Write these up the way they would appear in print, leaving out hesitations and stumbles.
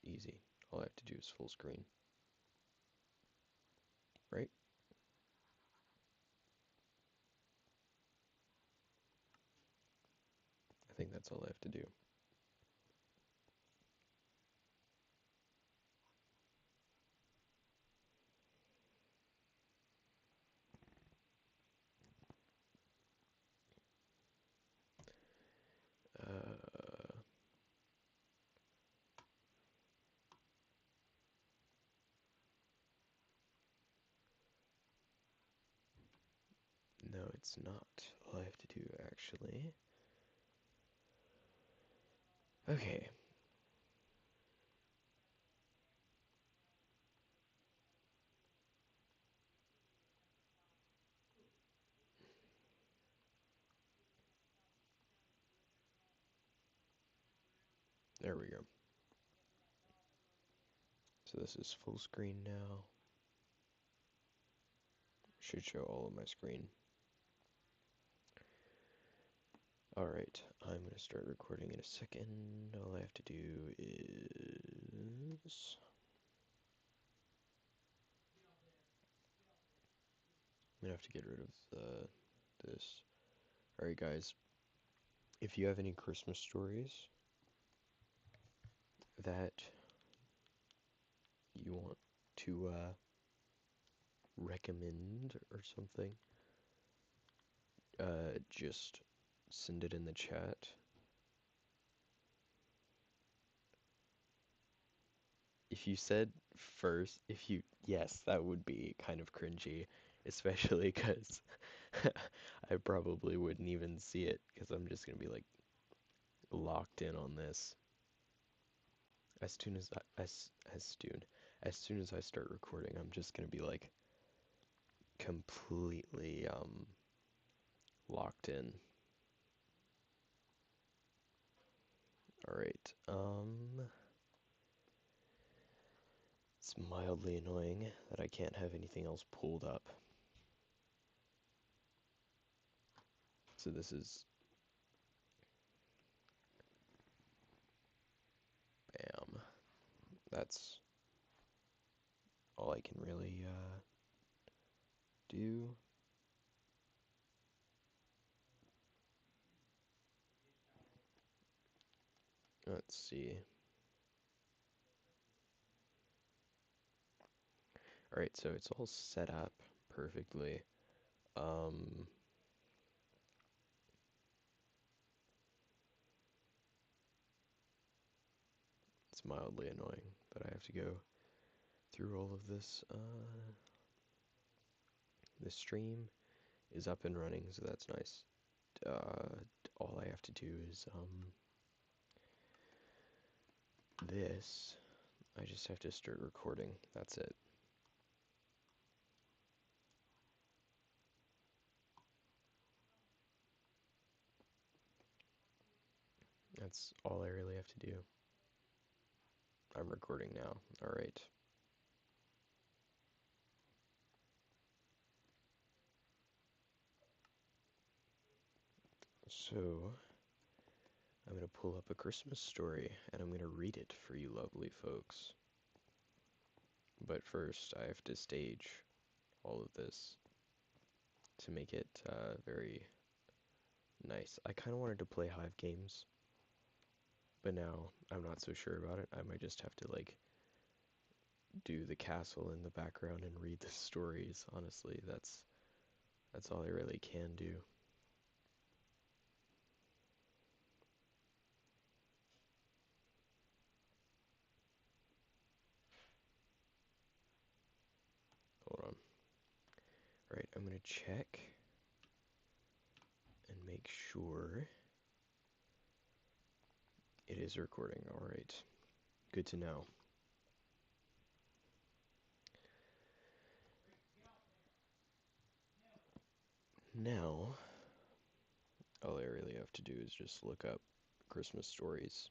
easy. All I have to do is full screen, right? I think that's all I have to do. Uh, no, it's not. All I have to do, actually. Okay. There we go. So this is full screen now. Should show all of my screen. Alright, I'm going to start recording in a second. All I have to do is... I'm going to have to get rid of this. Alright guys, if you have any Christmas stories that you want to recommend or something, just send it in the chat. If you said first, yes, that would be kind of cringy, especially because I probably wouldn't even see it because I'm just gonna be like locked in on this. As soon as as soon as I start recording, I'm just gonna be like completely locked in. All right. It's mildly annoying that I can't have anything else pulled up. So this is bam. That's all I can really do. Let's see. Alright, so it's all set up perfectly. Um, it's mildly annoying that I have to go through all of this. The stream is up and running, so that's nice. All I have to do is this. I just have to start recording. That's it. That's all I really have to do. I'm recording now. Alright. So, I'm going to pull up a Christmas story and I'm going to read it for you lovely folks. But first, I have to stage all of this to make it very nice. I kind of wanted to play hive games, but now I'm not so sure about it. I might just have to like do the castle in the background and read the stories. Honestly, that's all I really can do. Hold on. All right, I'm gonna check and make sure it is recording. All right, good to know. Now, all I really have to do is just look up Christmas stories.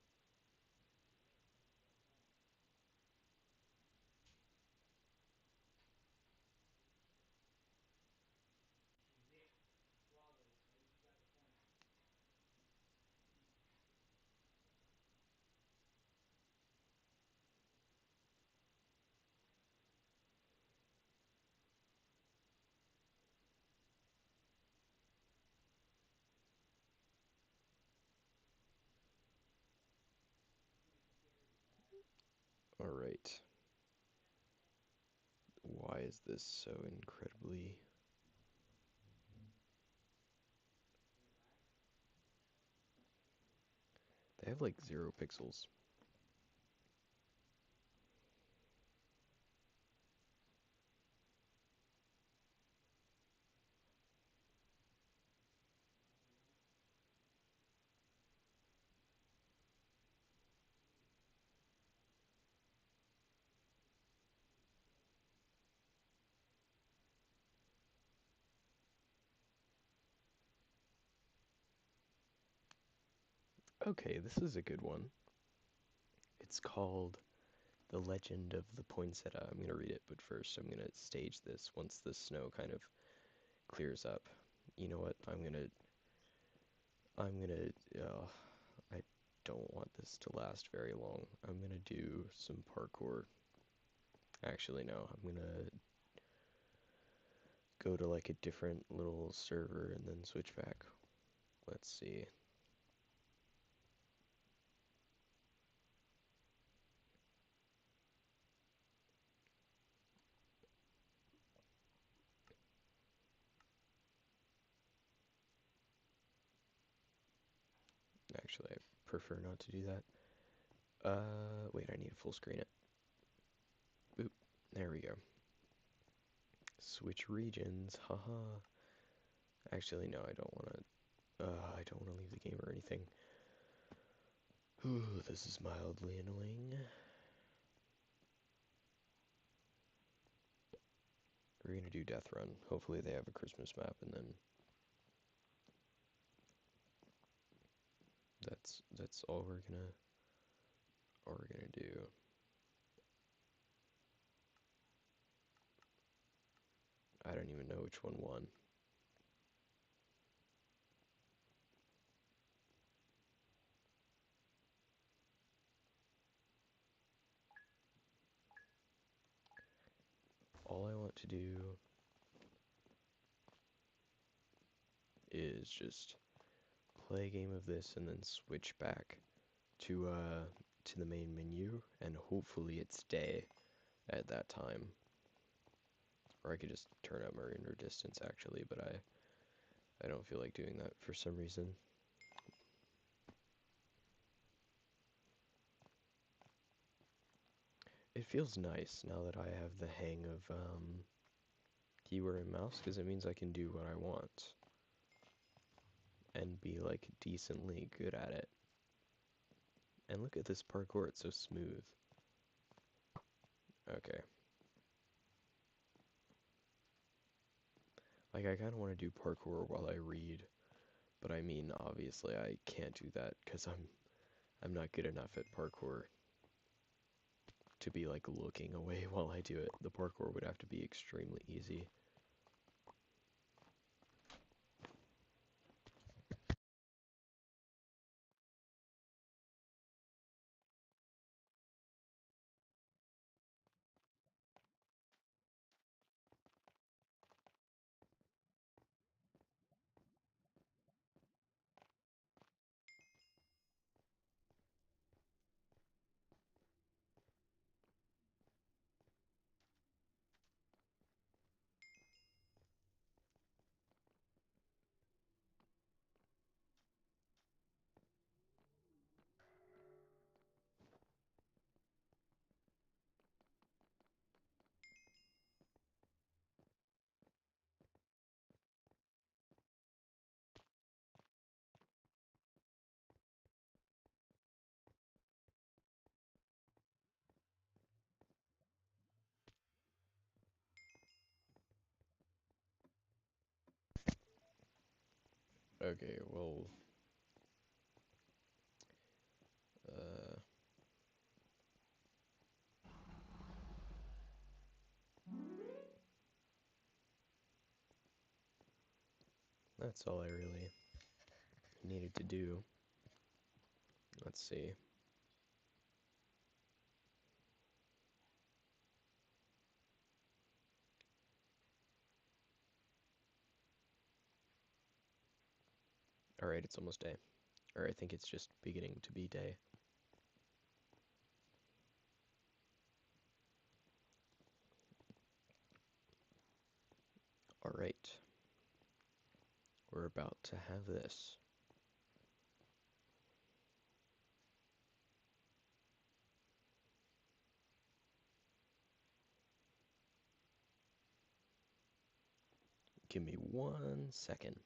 Alright. Why is this so incredibly... They have like 0 pixels. Okay, this is a good one. It's called The Legend of the Poinsettia. I'm going to read it, but first I'm going to stage this once the snow kind of clears up. You know what? I don't want this to last very long. I'm going to do some parkour. Actually, no, I'm going to go to like a different little server and then switch back. Let's see. Actually, I prefer not to do that. Wait, I need to full screen it. Boop. There we go. Switch regions, haha. Actually, no, I don't want to. I don't want to leave the game or anything. Ooh, this is mildly annoying. We're gonna do Death Run. Hopefully, they have a Christmas map, and then that's all we're gonna do. I don't even know which one won. All I want to do is just play a game of this and then switch back to the main menu, and hopefully it's day at that time. Or I could just turn up my render distance actually, but I don't feel like doing that for some reason. It feels nice now that I have the hang of keyboard and mouse, because it means I can do what I want and be like decently good at it. And look at this parkour, it's so smooth. Okay. Like I kind of want to do parkour while I read, but I mean obviously I can't do that because I'm not good enough at parkour to be like looking away while I do it. The parkour would have to be extremely easy. Okay, well, uh, that's all I really needed to do. Let's see. Alright, it's almost day. Or I think it's just beginning to be day. All right, we're about to have this. Give me 1 second.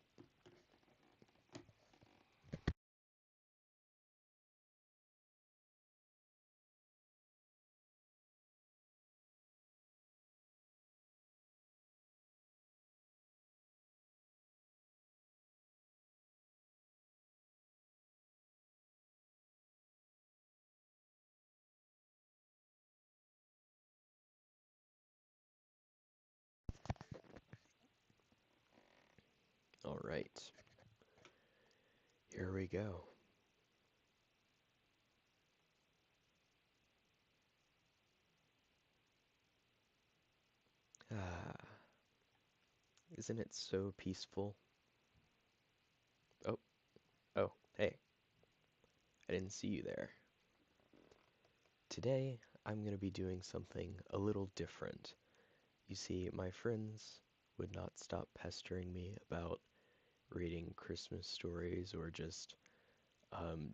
All right, here we go. Ah, isn't it so peaceful? Oh, oh, hey, I didn't see you there. Today, I'm going to be doing something a little different. You see, my friends would not stop pestering me about reading Christmas stories or just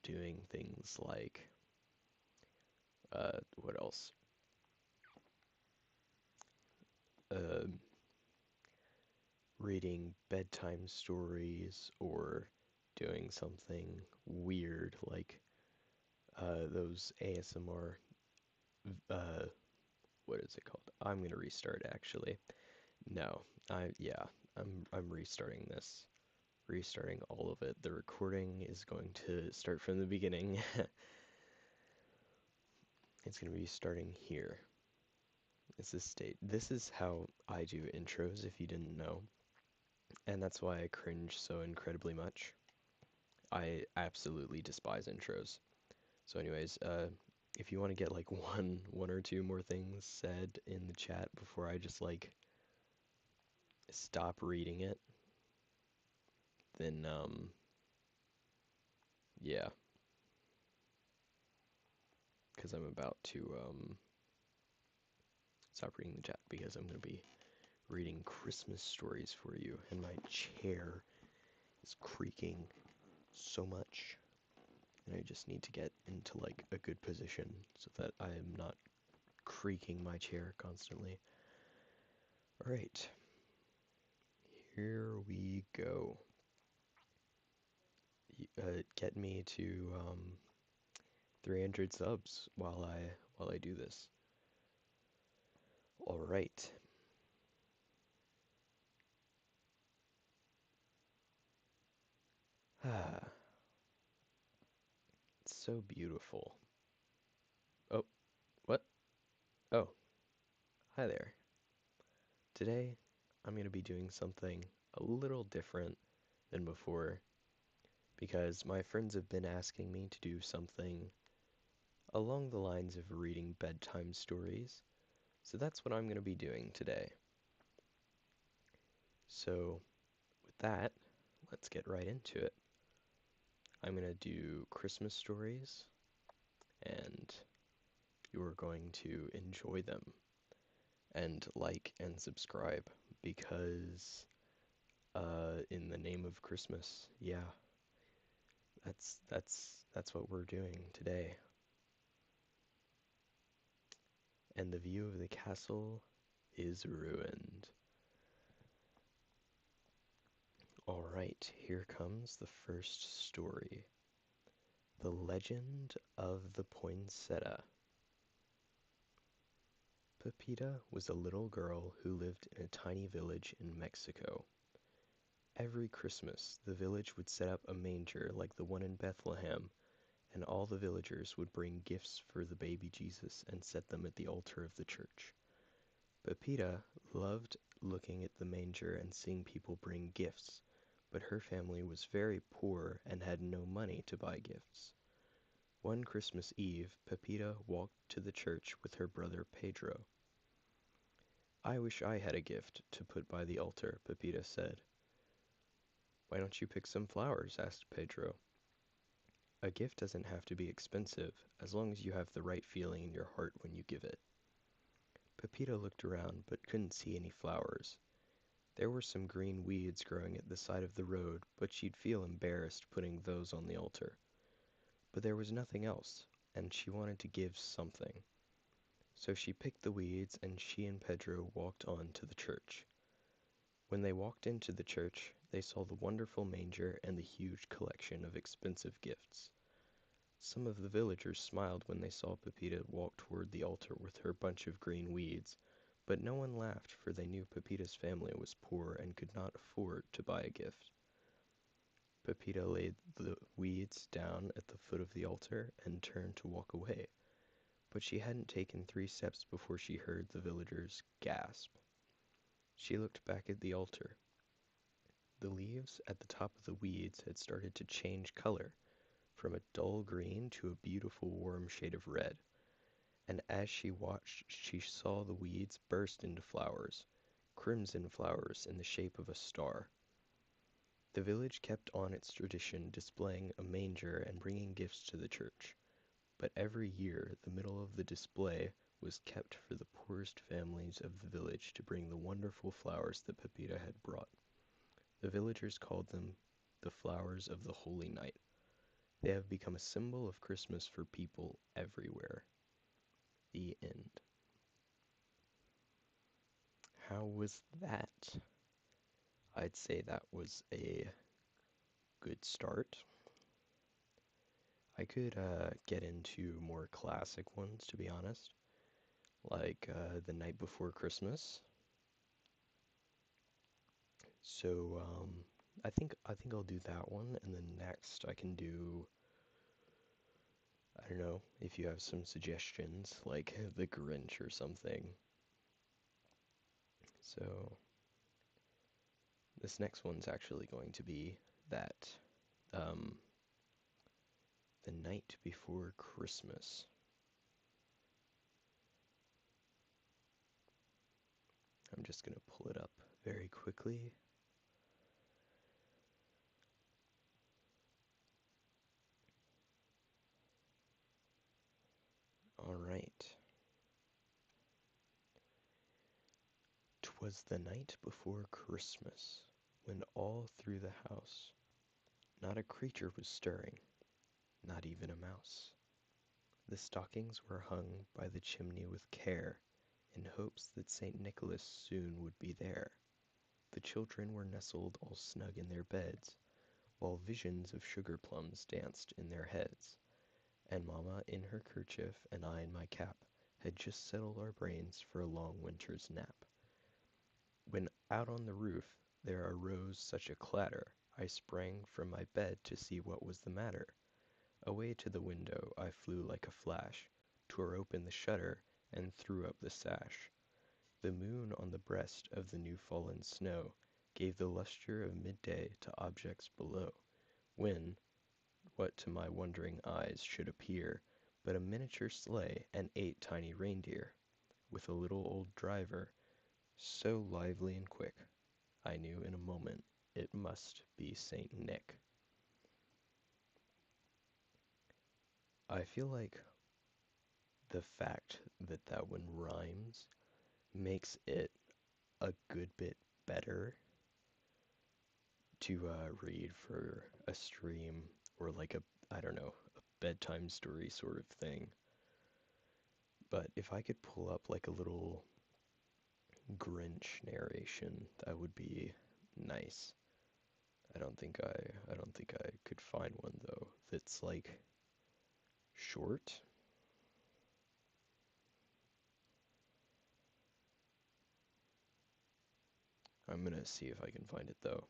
doing things like, what else? Um, Reading bedtime stories or doing something weird like those ASMR, uh, what is it called? I'm gonna restart actually. No, yeah, I'm restarting this. Restarting all of it. The recording is going to start from the beginning. It's going to be starting here. This is how I do intros if you didn't know. And that's why I cringe so incredibly much. I absolutely despise intros. So anyways, if you want to get like one or two more things said in the chat before I just like stop reading it, then yeah, because I'm about to stop reading the chat because I'm going to be reading Christmas stories for you, and my chair is creaking so much, and I just need to get into like a good position so that I am not creaking my chair constantly. All right, here we go. Get me to 300 subs while I do this. All right. Ah, it's so beautiful. Oh, what? Oh, hi there. Today, I'm going to be doing something a little different than before because my friends have been asking me to do something along the lines of reading bedtime stories. So that's what I'm going to be doing today. So, with that, let's get right into it. I'm going to do Christmas stories, and you're going to enjoy them. And like and subscribe because, in the name of Christmas, yeah, that's what we're doing today. And the view of the castle is ruined. All right, here comes the first story. The Legend of the Poinsettia. Pepita was a little girl who lived in a tiny village in Mexico. Every Christmas, the village would set up a manger like the one in Bethlehem, and all the villagers would bring gifts for the baby Jesus and set them at the altar of the church. Pepita loved looking at the manger and seeing people bring gifts, but her family was very poor and had no money to buy gifts. One Christmas Eve, Pepita walked to the church with her brother Pedro. "I wish I had a gift to put by the altar," Pepita said. "Why don't you pick some flowers?" asked Pedro. "A gift doesn't have to be expensive, as long as you have the right feeling in your heart when you give it." Pepita looked around but couldn't see any flowers. There were some green weeds growing at the side of the road, but she'd feel embarrassed putting those on the altar. But there was nothing else, and she wanted to give something. So she picked the weeds, and she and Pedro walked on to the church. When they walked into the church, they saw the wonderful manger and the huge collection of expensive gifts. Some of the villagers smiled when they saw Pepita walk toward the altar with her bunch of green weeds, but no one laughed, for they knew Pepita's family was poor and could not afford to buy a gift. Pepita laid the weeds down at the foot of the altar and turned to walk away, but she hadn't taken 3 steps before she heard the villagers gasp. She looked back at the altar. The leaves at the top of the weeds had started to change color, from a dull green to a beautiful warm shade of red, and as she watched she saw the weeds burst into flowers, crimson flowers in the shape of a star. The village kept on its tradition, displaying a manger and bringing gifts to the church, but every year the middle of the display was kept for the poorest families of the village to bring the wonderful flowers that Pepita had brought. The villagers called them the flowers of the Holy Night. They have become a symbol of Christmas for people everywhere. The end. How was that? I'd say that was a good start. I could get into more classic ones, to be honest, like The Night Before Christmas. So I think I'll do that one, and then next I can do, I don't know, if you have some suggestions, like The Grinch or something. So this next one's actually going to be that um, The Night Before Christmas. I'm just going to pull it up very quickly. All right. 'Twas the night before Christmas, when all through the house not a creature was stirring, not even a mouse. The stockings were hung by the chimney with care, in hopes that St. Nicholas soon would be there. The children were nestled all snug in their beds, while visions of sugar plums danced in their heads, and Mamma in her kerchief and I in my cap had just settled our brains for a long winter's nap. When out on the roof there arose such a clatter, I sprang from my bed to see what was the matter. Away to the window I flew like a flash, tore open the shutter, and threw up the sash. The moon on the breast of the new-fallen snow gave the lustre of midday to objects below, when, what to my wondering eyes should appear but a miniature sleigh and 8 tiny reindeer, with a little old driver, so lively and quick, I knew in a moment it must be Saint Nick. I feel like the fact that that one rhymes makes it a good bit better to read for a stream or like a, I don't know, a bedtime story sort of thing. But if I could pull up like a little Grinch narration, that would be nice. I don't think I could find one though that's like short. I'm gonna see if I can find it though.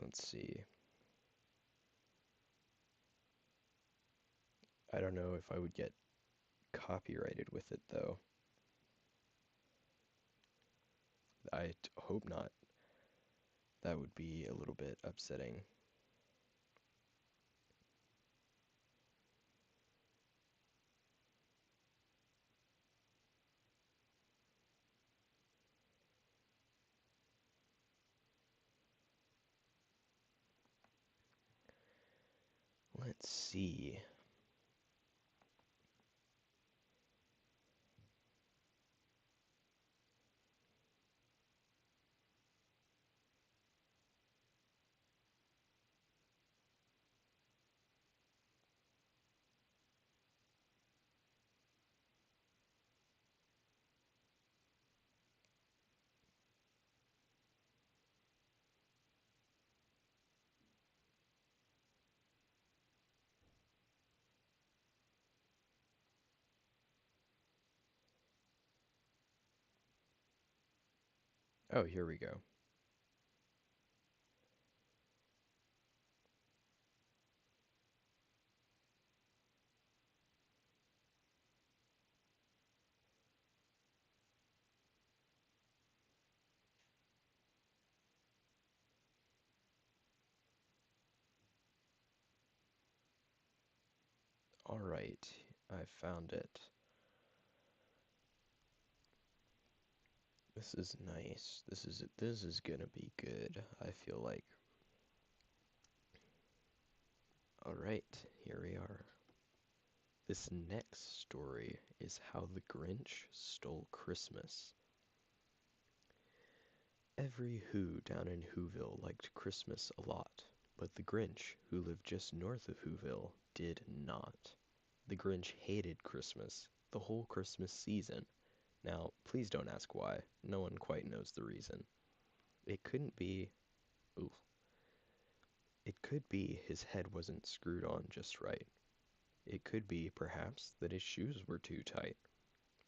Let's see. I don't know if I would get copyrighted with it though. Hope not. That would be a little bit upsetting. Let's see. Oh, here we go. All right, I found it. This is nice. This is gonna be good, I feel like. All right, here we are. This next story is how the Grinch stole Christmas. Every Who down in Whoville liked Christmas a lot, but the Grinch, who lived just north of Whoville, did not. The Grinch hated Christmas, the whole Christmas season. Now, please don't ask why. No one quite knows the reason. It couldn't be. Ooh. It could be his head wasn't screwed on just right. It could be, perhaps, that his shoes were too tight.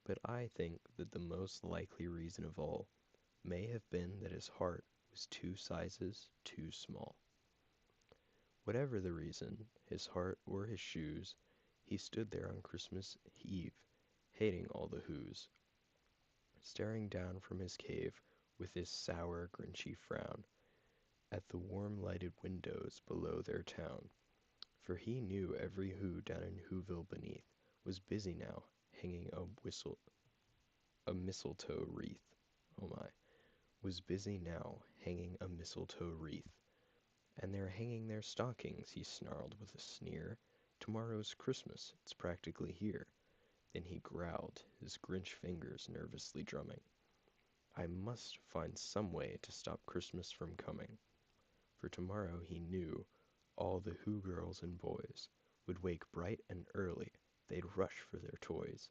But I think that the most likely reason of all may have been that his heart was 2 sizes too small. Whatever the reason, his heart or his shoes, he stood there on Christmas Eve, hating all the Whos, staring down from his cave with his sour, grinchy frown at the warm lighted windows below their town. For he knew every Who down in Whoville beneath was busy now, hanging a mistletoe wreath. Oh my, was busy now, hanging a mistletoe wreath. And they're hanging their stockings, he snarled with a sneer. Tomorrow's Christmas, it's practically here. Then he growled, his Grinch fingers nervously drumming. I must find some way to stop Christmas from coming. For tomorrow he knew all the Who girls and boys would wake bright and early, they'd rush for their toys.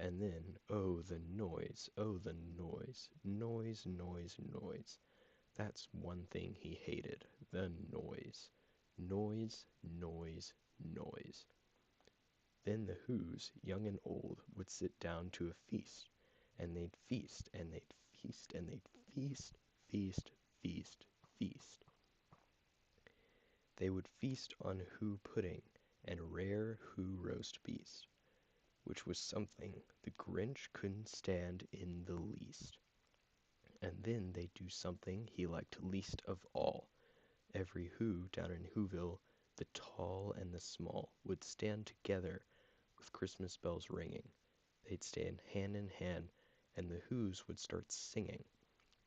And then, oh the noise, oh the noise, noise, noise, noise. That's one thing he hated, the noise. Noise, noise, noise. Then the Whos, young and old, would sit down to a feast, and they'd feast, and they'd feast, and they'd feast, feast, feast, feast. They would feast on Who pudding and rare Who roast beast, which was something the Grinch couldn't stand in the least. And then they'd do something he liked least of all. Every Who down in Whoville, the tall and the small, would stand together with Christmas bells ringing. They'd stand hand in hand, and the Whos would start singing.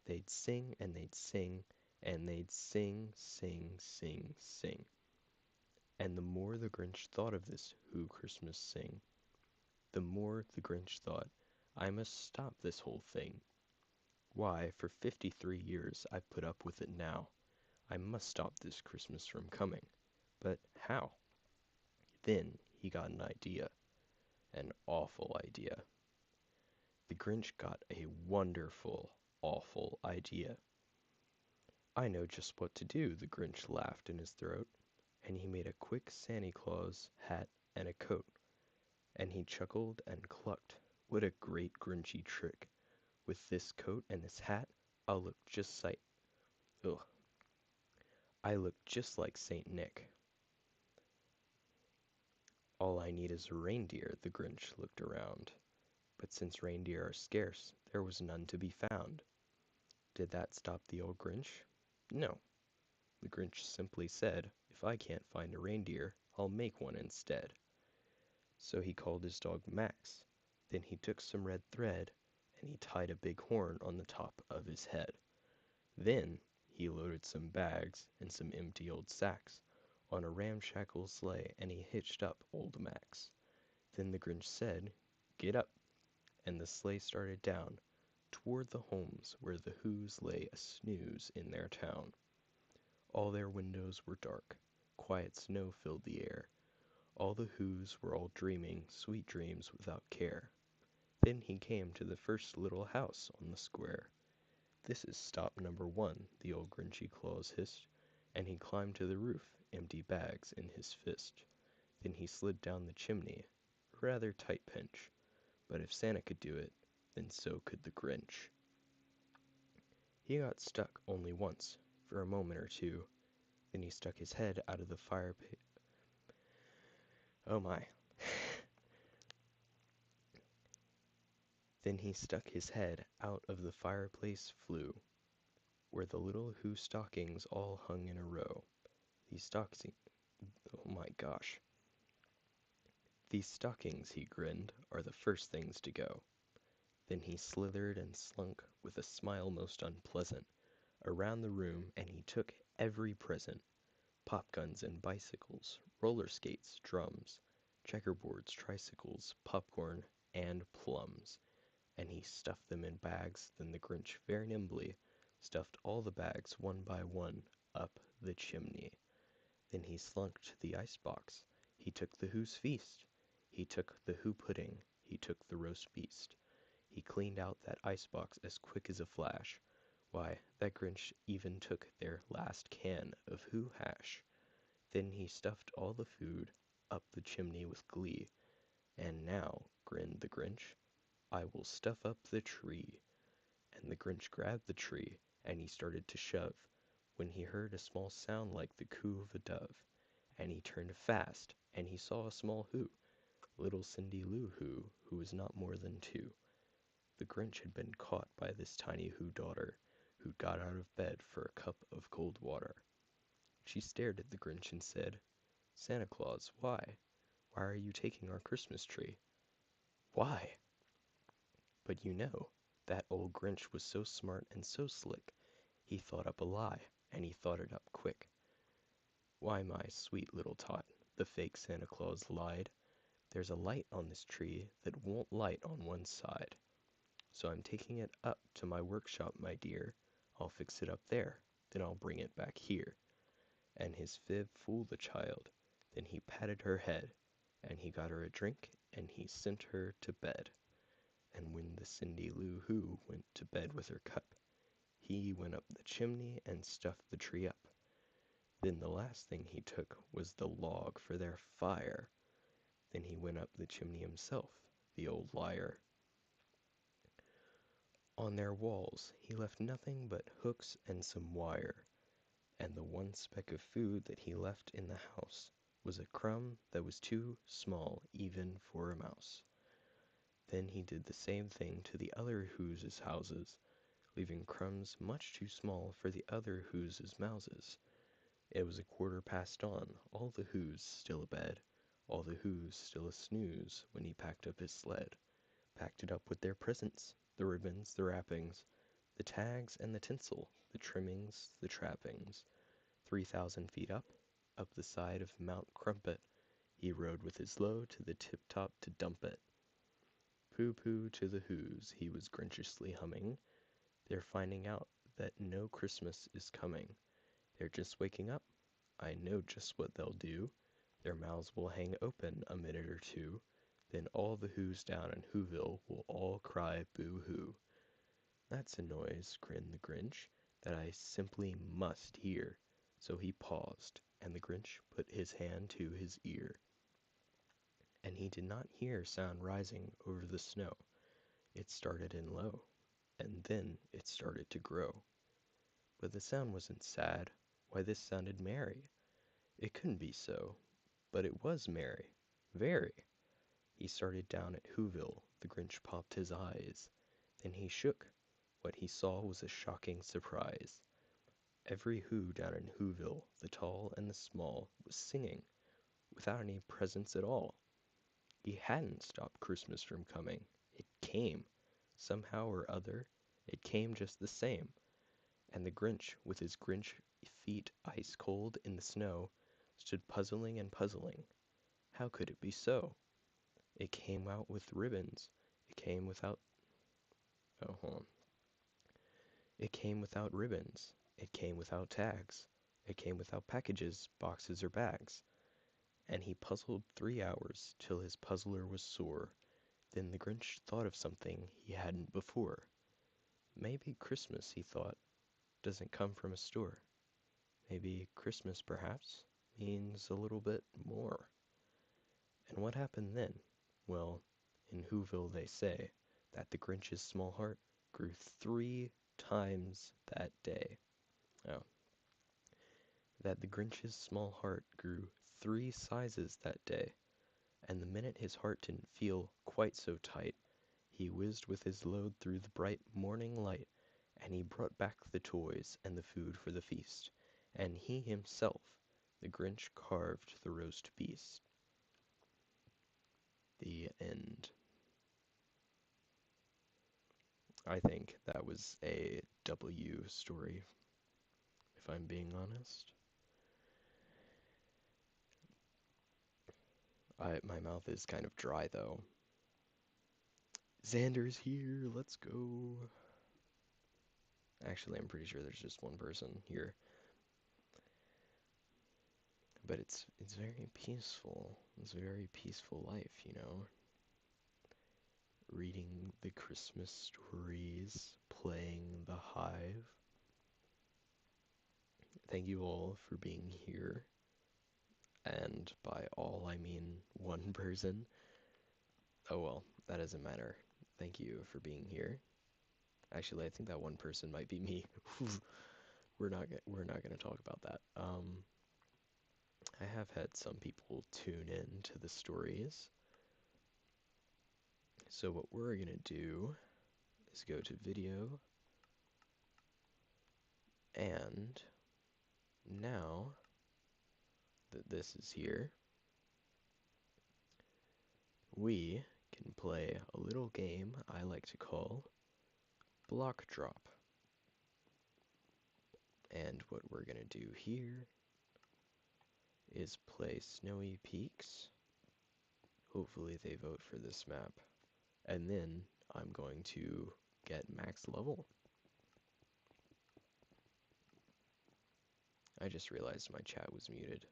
They'd sing and they'd sing, and they'd sing, sing, sing, sing. And the more the Grinch thought of this Who Christmas sing, the more the Grinch thought, I must stop this whole thing. Why, for 53 years I've put up with it now. I must stop this Christmas from coming. But how? Then he got an idea. An awful idea. The Grinch got a wonderful, awful idea. I know just what to do, the Grinch laughed in his throat, and he made a quick Santa Claus hat and a coat, and he chuckled and clucked. What a great Grinchy trick! With this coat and this hat, I'll look just like, ugh, I look just like Saint Nick. All I need is a reindeer, the Grinch looked around. But since reindeer are scarce, there was none to be found. Did that stop the old Grinch? No. The Grinch simply said, if I can't find a reindeer, I'll make one instead. So he called his dog Max. Then he took some red thread, and he tied a big horn on the top of his head. Then he loaded some bags and some empty old sacks on a ramshackle sleigh, and he hitched up old Max. Then the Grinch said, "Get up," and the sleigh started down toward the homes where the Whos lay a snooze in their town. All their windows were dark, quiet snow filled the air. All the Whos were all dreaming sweet dreams without care. Then he came to the first little house on the square. "This is stop number 1," the old Grinchy Claus hissed, and he climbed to the roof, empty bags in his fist. Then he slid down the chimney, a rather tight pinch, but if Santa could do it, then so could the Grinch. He got stuck only once, for a moment or two. Then he stuck his head out of the fire pit. Oh my. Then he stuck his head out of the fireplace flue, where the little Who stockings all hung in a row. These stockings, oh my gosh. These stockings, he grinned, are the first things to go. Then he slithered and slunk, with a smile most unpleasant, around the room, and he took every present. Pop guns and bicycles, roller skates, drums, checkerboards, tricycles, popcorn, and plums. And he stuffed them in bags. Then the Grinch very nimbly stuffed all the bags one by one up the chimney. Then he slunk to the icebox. He took the Who's feast. He took the Who pudding. He took the roast beast. He cleaned out that icebox as quick as a flash. Why, that Grinch even took their last can of Who hash. Then he stuffed all the food up the chimney with glee. "And now," grinned the Grinch, "I will stuff up the tree." And the Grinch grabbed the tree, and he started to shove, when he heard a small sound like the coo of a dove. And he turned fast, and he saw a small Who, little Cindy Lou Who was not more than 2. The Grinch had been caught by this tiny Who daughter, who got out of bed for a cup of cold water. She stared at the Grinch and said, "Santa Claus, why? Why are you taking our Christmas tree?" "Why?" But you know, that old Grinch was so smart and so slick, he thought up a lie, and he thought it up quick. "Why, my sweet little tot," the fake Santa Claus lied, "there's a light on this tree that won't light on one side. So I'm taking it up to my workshop, my dear. I'll fix it up there, then I'll bring it back here." And his fib fooled the child. Then he patted her head, and he got her a drink, and he sent her to bed. And when the Cindy Lou Who went to bed with her cup, he went up the chimney and stuffed the tree up. Then the last thing he took was the log for their fire. Then he went up the chimney himself, the old liar. On their walls he left nothing but hooks and some wire, and the one speck of food that he left in the house was a crumb that was too small even for a mouse. Then he did the same thing to the other Whos' houses, leaving crumbs much too small for the other Whos' mouses. It was 1/4 past dawn, all the Whos still abed, all the Whos still a snooze, when he packed up his sled. Packed it up with their presents, the ribbons, the wrappings, the tags and the tinsel, the trimmings, the trappings. 3,000 feet up the side of Mount Crumpet, he rode with his load to the tip-top to dump it. "Pooh-pooh to the Whos," he was grinchiously humming. "They're finding out that no Christmas is coming. They're just waking up. I know just what they'll do. Their mouths will hang open a minute or two. Then all the Whos down in Whoville will all cry boo-hoo." "That's a noise," grinned the Grinch, "that I simply must hear." So he paused, and the Grinch put his hand to his ear. And he did not hear sound rising over the snow. It started in low, and then it started to grow. But the sound wasn't sad. Why, this sounded merry. It couldn't be so, but it was merry. Very. He started down at Whoville. The Grinch popped his eyes. Then he shook. What he saw was a shocking surprise. Every Who down in Whoville, the tall and the small, was singing, without any presents at all. He hadn't stopped Christmas from coming. It came. Somehow or other, it came just the same. And the Grinch, with his Grinch feet ice cold in the snow, stood puzzling and puzzling. How could it be so? It came out with ribbons. It came without. Oh, hold on. It came without ribbons. It came without tags. It came without packages, boxes, or bags. And he puzzled 3 hours till his puzzler was sore. Then the Grinch thought of something he hadn't before. Maybe Christmas, he thought, doesn't come from a store. Maybe Christmas, perhaps, means a little bit more. And what happened then? Well, in Whoville they say that the Grinch's small heart grew 3 times that day. Oh, that the Grinch's small heart grew 3 sizes that day, and the minute his heart didn't feel quite so tight, he whizzed with his load through the bright morning light, and he brought back the toys and the food for the feast, and he himself, the Grinch, carved the roast beast. The end. I think that was a W story, if I'm being honest. My mouth is kind of dry though. Xander's here, let's go. Actually, I'm pretty sure there's just one person here. But it's very peaceful. It's a very peaceful life, you know. Reading the Christmas stories, playing the hive. Thank you all for being here. And by all, I mean one person. Oh well, that doesn't matter. Thank you for being here. Actually, I think that one person might be me. we're not gonna talk about that. I have had some people tune in to the stories. So what we're gonna do is go to video, and now that this is here, we can play a little game I like to call Block Drop. And what we're gonna do here is play Snowy Peaks. Hopefully they vote for this map. And then I'm going to get max level. I just realized my chat was muted.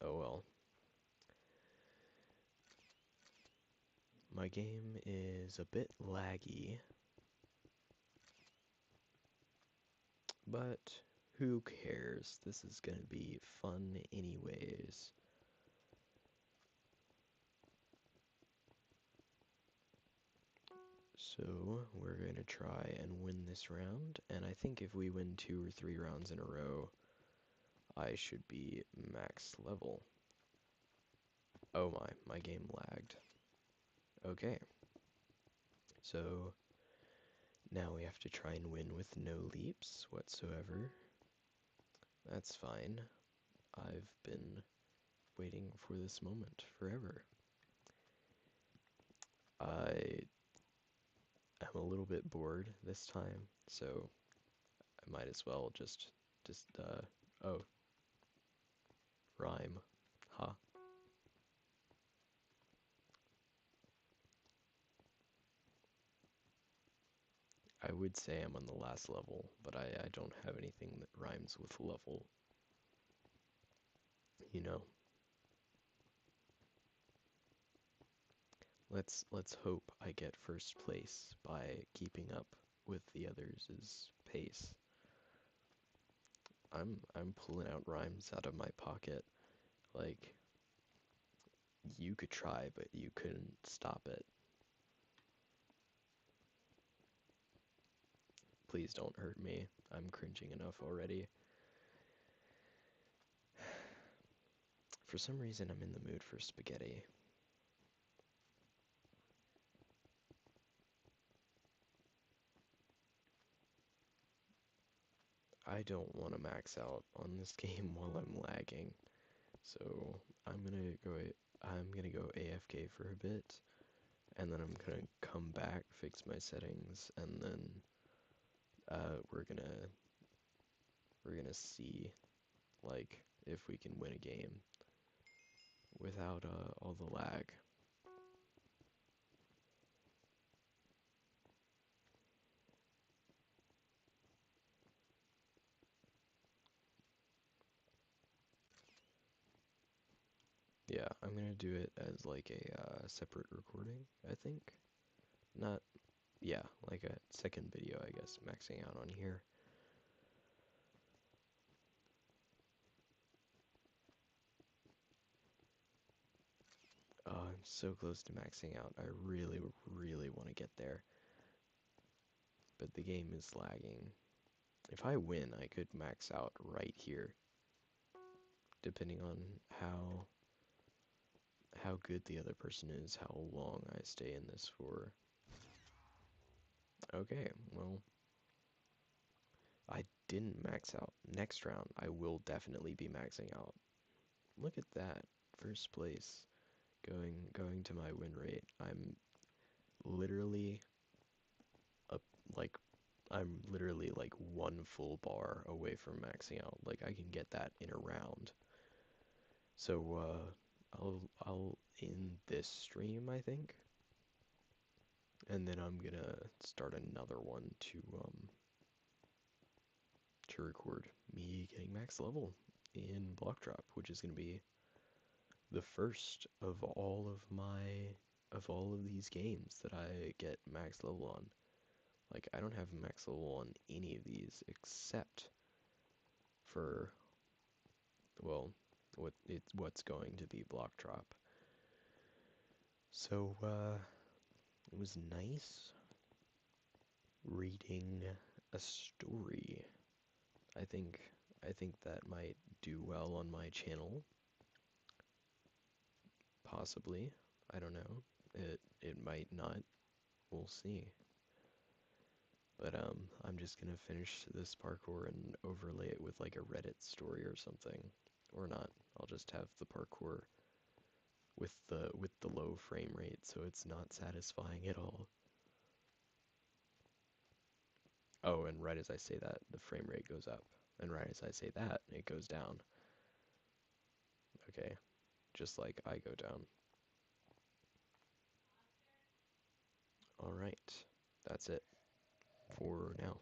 Oh well. My game is a bit laggy, but who cares? This is gonna be fun anyways. So we're gonna try and win this round, and I think if we win 2 or 3 rounds in a row, I should be max level. Oh my game lagged. Okay. So now we have to try and win with no leaps whatsoever. That's fine. I've been waiting for this moment forever. I am a little bit bored this time, so I might as well just oh, rhyme. Ha. I would say I'm on the last level, but I don't have anything that rhymes with level. You know? Let's hope I get first place by keeping up with the others' pace. I'm pulling out rhymes out of my pocket. Like, you could try, but you couldn't stop it. Please don't hurt me. I'm cringing enough already. For some reason, I'm in the mood for spaghetti. I don't want to max out on this game while I'm lagging. So I'm gonna go AFK for a bit, and then I'm gonna come back, fix my settings, and then we're we're gonna see, like, if we can win a game without all the lag. Yeah, I'm gonna do it as like a separate recording, I think. Not, yeah, like a second video, I guess, maxing out on here. Oh, I'm so close to maxing out. I really, really want to get there. But the game is lagging. If I win, I could max out right here, depending on how good the other person is, how long I stay in this for. Okay, well, I didn't max out. Next round, I will definitely be maxing out. Look at that. First place. Going to my win rate. I'm literally up like I'm literally like one full bar away from maxing out. Like I can get that in a round. So I'll end this stream, I think. And then I'm gonna start another one to record me getting max level in block drop, which is gonna be the first of all of these games that I get max level on. Like I don't have max level on any of these except for, well, what's going to be block drop. So it was nice reading a story. I think I think that might do well on my channel. Possibly. I don't know. It might not. We'll see. But I'm just gonna finish this parkour and overlay it with like a Reddit story or something. Or not. I'll just have the parkour with the low frame rate so it's not satisfying at all. Oh, and right as I say that, the frame rate goes up. And right as I say that, it goes down. Okay, just like I go down. Alright, that's it for now.